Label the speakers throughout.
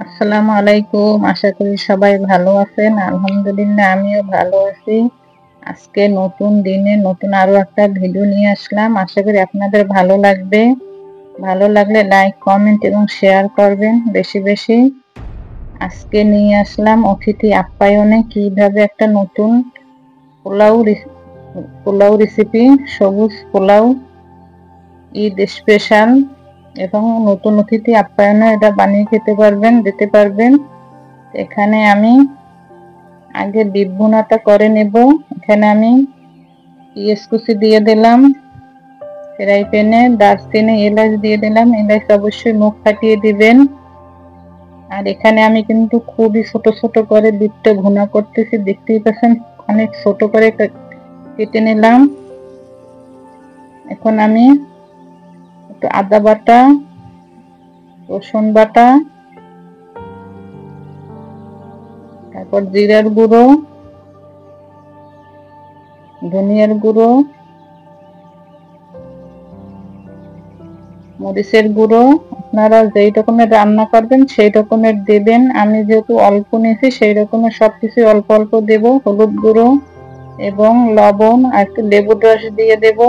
Speaker 1: আসসালামু আলাইকুম। আশা করি সবাই ভালো আছেন। আলহামদুলিল্লাহ আমিও ভালো আছি। আজকে নতুন দিনে নতুন আরো একটা ভিডিও নিয়ে আসলাম। আশা করি আপনাদের ভালো লাগবে। ভালো লাগলে লাইক, কমেন্ট এবং শেয়ার করবেন বেশি বেশি। আজকে নিয়ে আসলাম অতিথি আপ্যায়নে কিভাবে একটা নতুন পোলাও রেসিপি, সবুজ পোলাও, ঈদ স্পেশাল এবং নতুন অতিথি আপ্যায়নে এটা বানিয়ে খেতে পারবেন, দিতে পারবেন। এখানে আমি আগে বিট ভুনাটা করে নেব। এখানে আমি পেঁয়াজ কুচি দিয়ে দিলাম, ফ্রাই প্যানে দারচিনি এলাচ দিয়ে দিলাম। এলাচ অবশ্যই মুখ ফাটিয়ে দিবেন। আর এখানে আমি কিন্তু খুবই ছোট ছোট করে বিটটা ভুনা করতেছি, দেখতেই পাচ্ছেন অনেক ছোট করে কেটে নিলাম। এখন আমি একটু আদা বাটা, রসুন বাটা, তারপর জিরার গুঁড়ো, ধনিয়ার গুঁড়ো, মরিচের গুঁড়ো, আপনারা যেই রকমের রান্না করবেন সেই রকমের দেবেন। আমি যেহেতু অল্প নিয়েছি সেই রকমের সবকিছু অল্প অল্প দেব। হলুদ গুঁড়ো এবং লবণ আর একটু লেবুর রস দিয়ে দেব।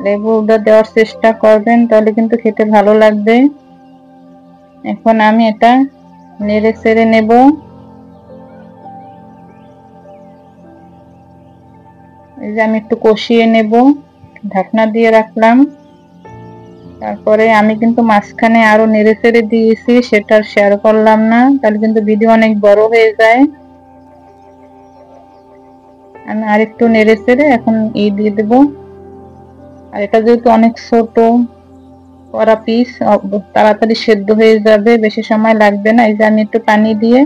Speaker 1: লেবুটা দেওয়ার চেষ্টা করবেন, তাহলে কিন্তু খেতে ভালো লাগবে। এখন আমি এটা নেড়ে চেড়ে নেব। এই যে আমি একটু কষিয়ে নেব, ঢাকনা দিয়ে রাখলাম। তারপরে আমি কিন্তু মাঝখানে আরো নেড়ে চেড়ে দিয়েছি, সেটা শেয়ার করলাম না, তাহলে কিন্তু ভিডিও অনেক বড় হয়ে যায়। আমি আরেকটু নেড়ে চেড়ে এখন দিয়ে দেব। আর এটা যেহেতু অনেক ছোট কড়া পিস, তাড়াতাড়ি সেদ্ধ হয়ে যাবে, বেশি সময় লাগবে না। এই যে আমি একটু পানি দিয়ে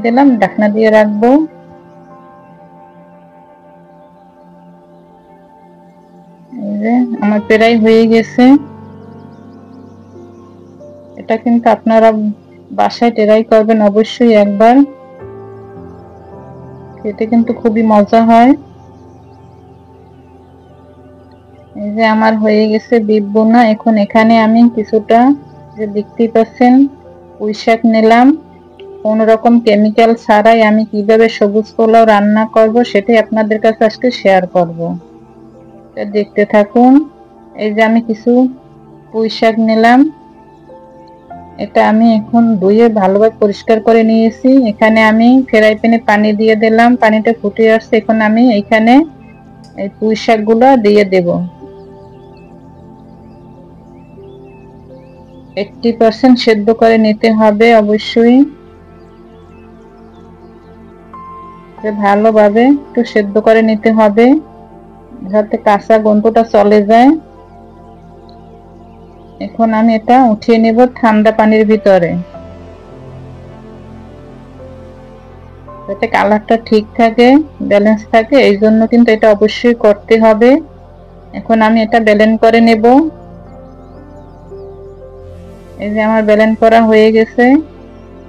Speaker 1: দিলাম, ঢাকনা দিয়ে রাখবো। এই যে আমার প্রায় হয়ে গেছে। এটা কিন্তু আপনারা বাসায় ট্রাই করবেন অবশ্যই একবার, খেতে কিন্তু খুবই মজা হয়। এই যে আমার হয়ে গেছে বিট ভুনা। এখন এখানে আমি কিছুটা, যে দেখতেই পাচ্ছেন, পুঁই শাক নিলাম। কোনো রকম কেমিক্যাল ছাড়াই আমি কিভাবে সবুজ পোলাও রান্না করব সেটাই আপনাদের কাছে আজকে শেয়ার করব। দেখতে থাকুন। এই যে আমি কিছু পুঁই শাক নিলাম, এটা আমি এখন ধুয়ে ভালোভাবে পরিষ্কার করে নিয়েছি। এখানে আমি ফ্রাই প্যানে পানি দিয়ে দিলাম, পানিটা ফুটে আসছে। এখন আমি এখানে এই পুঁই শাক গুলো দিয়ে দেব। 80% সেদ্ধ করে নিতে হবে অবশ্যই, ভালোভাবে একটু সেদ্ধ করে নিতে হবে যাতে কাঁচা গন্ধটা চলে যায়। এখন আমি এটা উঠিয়ে নেব ঠান্ডা পানির ভিতরে, যাতে কালারটা ঠিক থাকে, ব্যালেন্স থাকে, এই জন্য কিন্তু এটা অবশ্যই করতে হবে। এখন আমি এটা ব্লেন্ড করে নেব। এই যে আমার ব্লেন্ড করা হয়ে গেছে,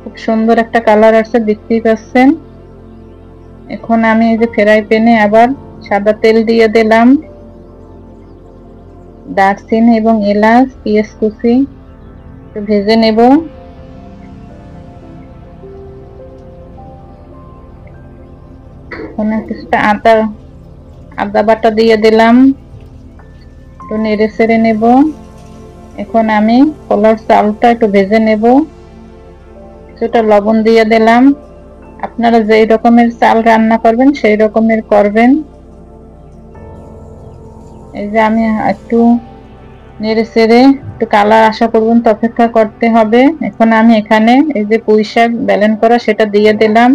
Speaker 1: খুব সুন্দর একটা কালার আসছে, দেখতেই পাচ্ছেন। এখন আমি এই যে ফ্রাই প্যানে আবার সাদা তেল দিয়ে দিলাম, দারচিনি এবং এলাচ, পেঁয়াজ কুচি একটু ভেজে নেব। এখন কিছুটা আদা বাটা দিয়ে দিলাম, একটু নেড়ে চেড়ে নেব। এখন আমি পোলাওর চালটা একটু ভেজে নেব, কিছুটা লবণ দিয়ে দিলাম। আপনারা যেই রকমের চাল রান্না করবেন সেই রকমের করবেন। এই যে আমি একটু নেড়ে চেড়ে একটু কালার আসা পর্যন্ত অপেক্ষা করতে হবে। এখন আমি এখানে এই যে পুঁই শাক ব্লেন্ড করা সেটা দিয়ে দিলাম।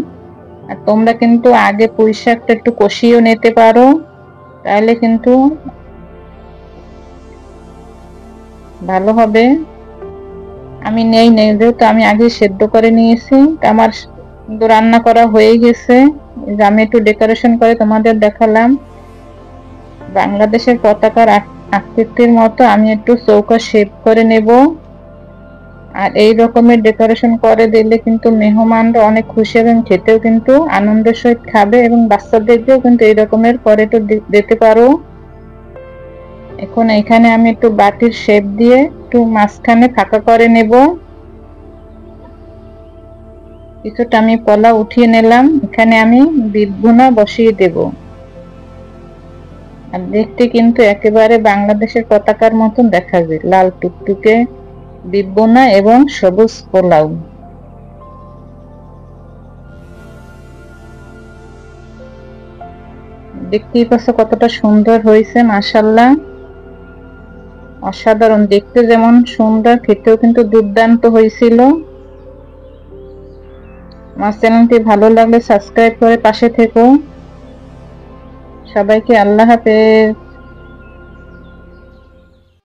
Speaker 1: আর তোমরা কিন্তু আগে পুঁই শাকটা একটু কষিয়েও নিতে পারো, তাহলে কিন্তু ভালো হবে। আমি নেই যেহেতু আমি আগে সেদ্ধ করে নিয়েছি, আমার রান্না করা হয়ে গেছে। আমি একটু ডেকোরেশন করে তোমাদের দেখালাম, বাংলাদেশের পতাকার আকৃতির মতো আমি একটু চৌকা শেপ করে নেব। আর এই রকমের ডেকোরেশন করে দিলে কিন্তু মেহমানরা অনেক খুশি এবং খেতেও কিন্তু আনন্দের সহিত খাবে, এবং বাচ্চাদেরকেও কিন্তু এই রকমের করে একটু দিতে পারো। এখন এখানে আমি একটু বাটির শেপ দিয়ে একটু মাঝখানে ফাঁকা করে নেব। কিছুটা আমি পোলাও উঠিয়ে নিলাম, এখানে আমি বিট ভুনা বসিয়ে দেব। আর দেখতে কিন্তু একেবারে বাংলাদেশের পতাকার মতন দেখা যায়, লাল টুকটুকে বিট ভুনা এবং সবুজ পোলাও। দেখতেই পাচ্ছ কতটা সুন্দর হয়েছে, মাশাআল্লাহ অসাধারণ, দেখতে যেমন সুন্দর খেতেও কিন্তু দুর্দান্ত হয়েছিল। আমার চ্যানেলটি ভালো লাগলে সাবস্ক্রাইব করে পাশে থেকো। সবাইকে আল্লাহ হাফেজ।